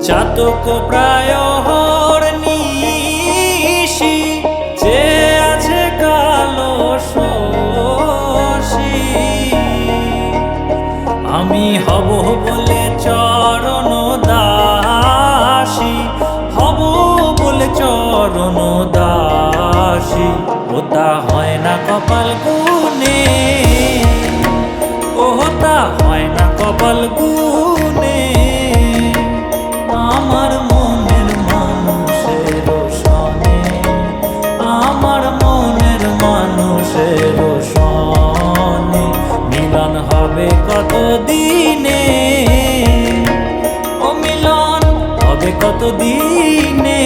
চাতক প্রায় হরনিশি যে আছে কালো শশী। আমি হব বলে চরণ দাসী, হব বলে চরণ দাসী। ওটা হয় না কপাল গুনে, ওটা হয় না কপাল গুনে। আমার মনের মানুষের সনে, আমার মনের মানুষের সনে মিলন হবে কত দিনে, ও মিলন হবে কত দিনে।